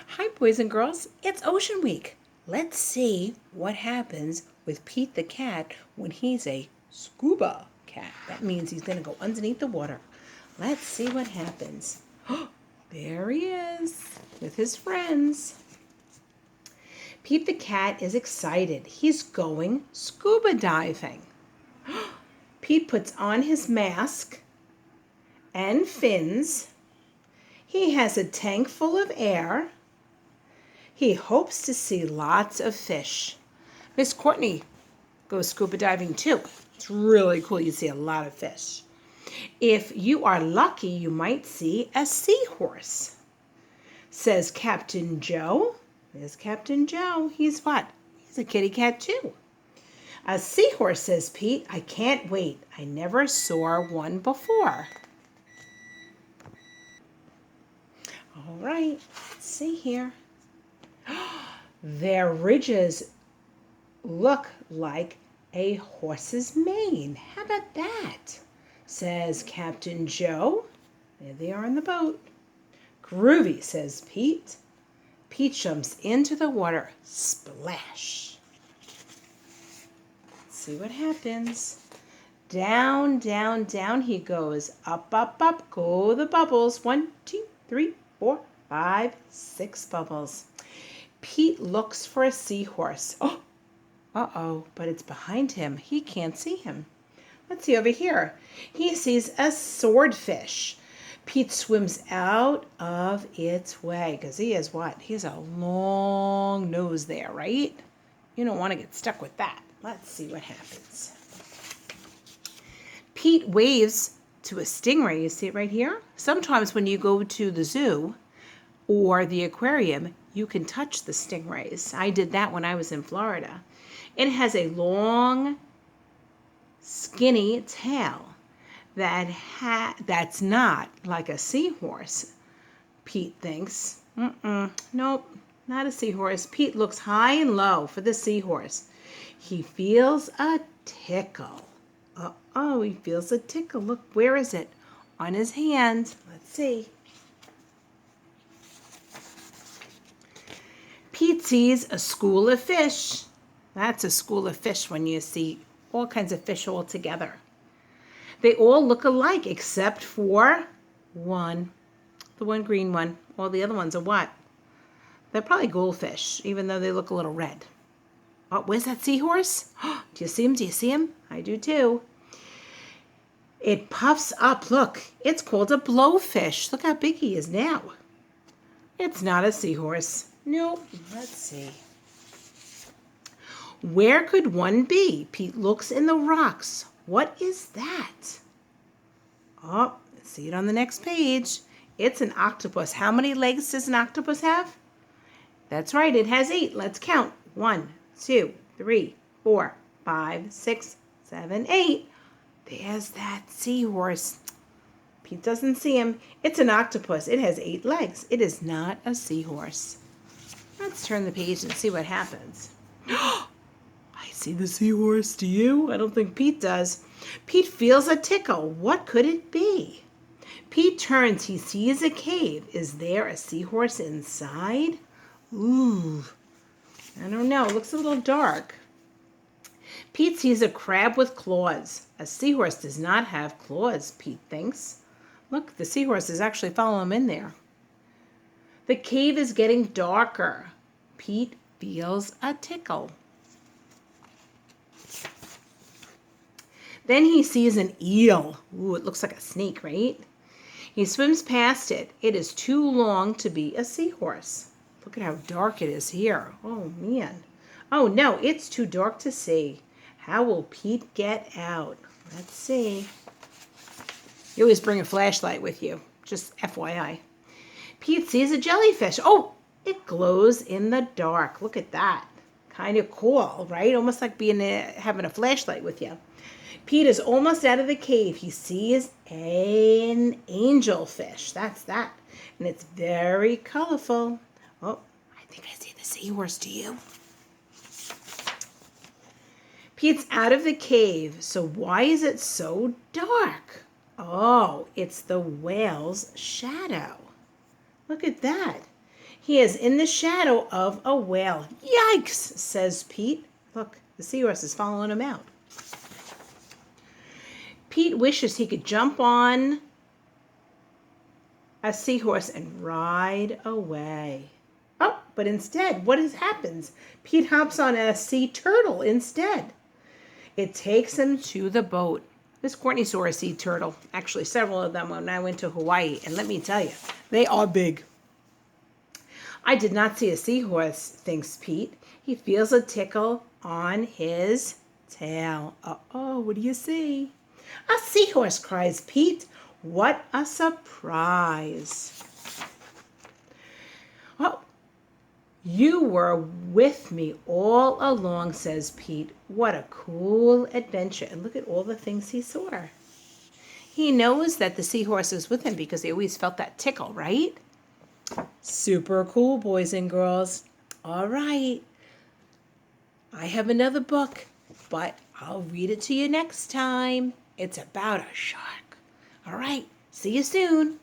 Hi, boys and girls. It's Ocean Week. Let's see what happens with Pete the cat when he's a scuba cat. That means he's going to go underneath the water. Let's see what happens. There he is with his friends. Pete the cat is excited. He's going scuba diving. Pete puts on his mask and fins. He has a tank full of air. He hopes to see lots of fish. Miss Courtney goes scuba diving too. It's really cool. You see a lot of fish. If you are lucky, you might see a seahorse, says Captain Joe. There's Captain Joe. He's what? He's a kitty cat too. A seahorse, says Pete. I can't wait. I never saw one before. All right, let's see here. Their ridges look like a horse's mane. How about that? Says Captain Joe. There they are in the boat. Groovy, says Pete. Pete jumps into the water. Splash. Let's see what happens. Down, down, down he goes. Up, up, up go the bubbles. 1, 2, 3, 4, 5, 6 bubbles. Pete looks for a seahorse. Oh, uh-oh, but it's behind him. He can't see him. Let's see over here. He sees a swordfish. Pete swims out of its way because he has what? He has a long nose there, right? You don't want to get stuck with that. Let's see what happens. Pete waves to a stingray. You see it right here? Sometimes when you go to the zoo or the aquarium, you can touch the stingrays. I did that when I was in Florida. It has a long, skinny tail that's not like a seahorse, Pete thinks. Nope, not a seahorse. Pete looks high and low for the seahorse. He feels a tickle. Uh-oh, he feels a tickle. Look, where is it? On his hand. Let's see. Pete sees a school of fish. That's a school of fish when you see all kinds of fish all together. They all look alike except for one, the one green one. All the other ones are what? They're probably goldfish, even though they look a little red. Oh, where's that seahorse? Do you see him? Do you see him? I do too. It puffs up. Look, it's called a blowfish. Look how big he is now. It's not a seahorse. Nope. Let's see. Where could one be? Pete looks in the rocks. What is that? Oh, see it on the next page. It's an octopus. How many legs does an octopus have? That's right, it has 8. Let's count. 1, 2, 3, 4, 5, 6, 7, 8. There's that seahorse. Pete doesn't see him. It's an octopus. It has 8 legs. It is not a seahorse. Let's turn the page and see what happens. I see the seahorse. Do you? I don't think Pete does. Pete feels a tickle. What could it be? Pete turns. He sees a cave. Is there a seahorse inside? Ooh, I don't know. It looks a little dark. Pete sees a crab with claws. A seahorse does not have claws, Pete thinks. Look, the seahorse is actually following him in there. The cave is getting darker. Pete feels a tickle. Then he sees an eel. Ooh, it looks like a snake, right? He swims past it. It is too long to be a seahorse. Look at how dark it is here. Oh, man. Oh, no, it's too dark to see. How will Pete get out? Let's see. You always bring a flashlight with you. Just FYI. Pete sees a jellyfish. Oh, it glows in the dark. Look at that. Kind of cool, right? Almost like having a flashlight with you. Pete is almost out of the cave. He sees an angelfish. That's that. And it's very colorful. Oh, I think I see the seahorse. Do you? Pete's out of the cave. So why is it so dark? Oh, it's the whale's shadow. Look at that. He is in the shadow of a whale. Yikes, says Pete. Look, the seahorse is following him out. Pete wishes he could jump on a seahorse and ride away. Oh, but instead, happens? Pete hops on a sea turtle instead. It takes him to the boat. Miss Courtney saw a sea turtle, actually several of them when I went to Hawaii, and let me tell you, they are big. I did not see a seahorse, thinks Pete. He feels a tickle on his tail. Uh-oh, what do you see? A seahorse, cries Pete. What a surprise. Oh, you were with me all along, says Pete. What a cool adventure. And look at all the things he saw. He knows that the seahorse is with him because he always felt that tickle, right? Super cool, boys and girls. All right. I have another book, but I'll read it to you next time. It's about a shark. All right. See you soon.